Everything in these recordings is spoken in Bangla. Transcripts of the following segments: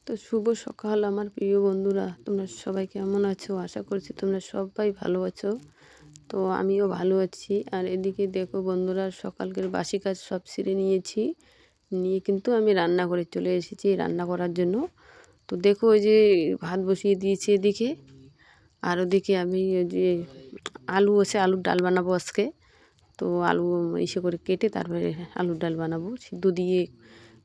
তো শুভ সকাল আমার প্রিয় বন্ধুরা, তোমরা সবাই কেমন আছো? আশা করছি তোমরা সবাই ভালো আছো। তো আমিও ভালো আছি। আর এদিকে দেখো বন্ধুরা, সকালকের বাসি কাজ সব সেরে নিয়েছি। নিয়ে কিন্তু আমি রান্নাঘরে চলে এসেছি রান্না করার জন্য। তো দেখো ওই যে ভাত বসিয়ে দিয়েছি এদিকে। আর ওদিকে আমি ওই যে আলু আছে, আলুর ডাল বানাবো আজকে। তো আলু ইসে করে কেটে তারপরে আলুর ডাল বানাবো সিদ্ধ দিয়ে,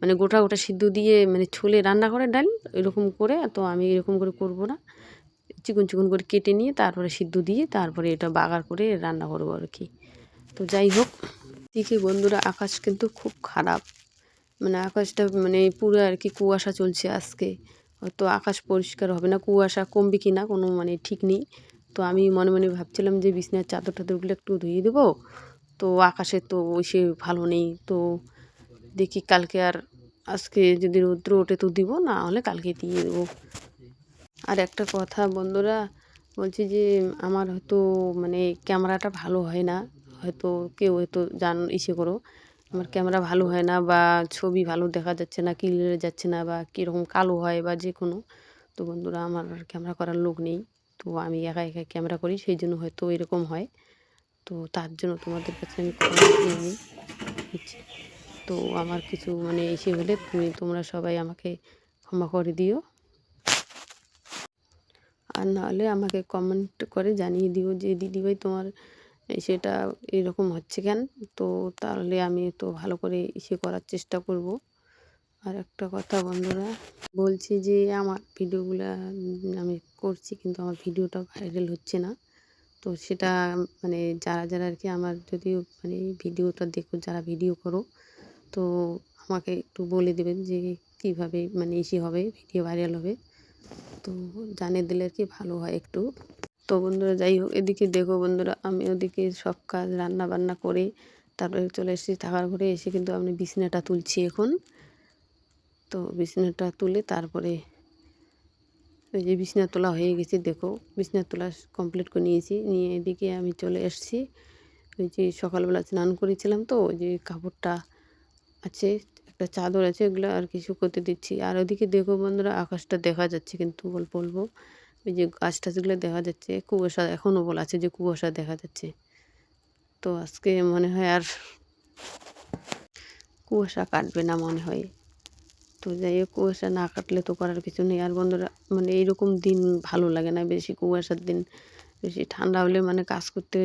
মানে গোটা গোটা সিদ্ধ দিয়ে, মানে ছোলে রান্না করে ডাল এরকম করে। তো আমি এরকম করে করব না, চিকন চিকন করে কেটে নিয়ে তারপরে সিদ্ধ দিয়ে তারপরে এটা বাগার করে রান্না করবো আর কি। তো যাই হোক, দিকে বন্ধুরা আকাশ কিন্তু খুব খারাপ, মানে আকাশটা মানে পুরো আর কি কুয়াশা চলছে আজকে। হয়তো আকাশ পরিষ্কার হবে না, কুয়াশা কমবে কি না কোনো মানে ঠিক নেই। তো আমি মনে মনে ভাবছিলাম যে বিছনার চাদর টাদরগুলো একটু ধুয়ে দেবো। তো আকাশে তো সে ভালো নেই। তো দেখি কালকে, আর আজকে যদি রৌদ্র ওঠে তো দিব, না হলে কালকে দিয়ে দেবো। আর একটা কথা বন্ধুরা, বলছি যে আমার হয়তো মানে ক্যামেরাটা ভালো হয় না, হয়তো কেউ হয়তো করো, আমার ক্যামেরা ভালো হয় না, বা ছবি ভালো দেখা যাচ্ছে না, ক্লিয়ার যাচ্ছে না, বা কীরকম কালো হয় বা যে কোনো। তো বন্ধুরা, আমার ক্যামেরা করার লোক নেই। তো আমি একা একা ক্যামেরা করি, সেই জন্য হয়তো এরকম হয়। তো তার জন্য তোমাদের কাছে আমি ক্ষমা চেয়ে নিচ্ছি। তো আমার কিছু মানে হলে তোমরা সবাই আমাকে ক্ষমা করে দিও। আর নাহলে আমাকে কমেন্ট করে জানিয়ে দিও যে দিদিভাই তোমার সেটা এরকম হচ্ছে কেন। তো তাহলে আমি তো ভালো করে করার চেষ্টা করব। আর একটা কথা বন্ধুরা, বলছি যে আমার ভিডিওগুলা আমি করছি, কিন্তু আমার ভিডিওটা ভাইরাল হচ্ছে না। তো সেটা মানে যারা যারা আর কি আমার যদি মানে ভিডিওটা দেখো, যারা ভিডিও করো, তো আমাকে একটু বলে দেবেন যে কীভাবে মানে হবে, ভিডিও ভাইরাল হবে। তো জানিয়ে দিলে আর কি ভালো হয় একটু। তো বন্ধুরা যাই হোক, এদিকে দেখো বন্ধুরা, আমি ওদিকে সব কাজ রান্না বান্না করে তারপরে চলে এসেছি থাকার ঘরে। এসে কিন্তু আমি বিছানাটা তুলছি এখন। তো বিছানাটা তুলে তারপরে ওই যে বিছানা তোলা হয়ে গেছে, দেখো বিছানা তোলা কমপ্লিট করে নিয়েছি। নিয়ে এদিকে আমি চলে এসেছি, ওই যে সকালবেলা স্নান করেছিলাম, তো ওই যে কাপড়টা আছে, একটা চাদর আছে, ওগুলো আর কি শুকোতে দিচ্ছি। আর ওদিকে দেখো বন্ধুরা, আকাশটা দেখা যাচ্ছে কিন্তু অল্প অল্প, ওই যে গাছ টাছগুলো দেখা যাচ্ছে, কুয়াশা এখনও বলা আছে যে কুয়াশা দেখা যাচ্ছে। তো আজকে মনে হয় আর কুয়াশা কাটবে না মনে হয়। তো যাই হোক, কুয়াশা না কাটলে তো করার কিছু নেই। আর বন্ধুরা, মানে এইরকম দিন ভালো লাগে না, বেশি কুয়াশার দিন। বেশি ঠান্ডা হলে মানে কাজ করতে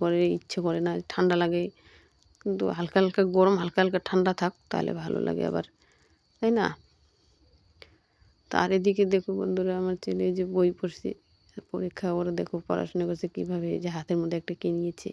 করে, ইচ্ছে করে না, ঠান্ডা লাগে। কিন্তু হালকা হালকা গরম, হালকা হালকা ঠান্ডা থাক, তাহলে ভালো লাগে আবার, তাই না? তার এদিকে দেখো বন্ধুরা, আমার ছেলে যে বই পড়ছে, পরীক্ষা, ওরা দেখো পড়াশোনা করছে কীভাবে, যে হাতের মধ্যে একটা কী নিয়েছে।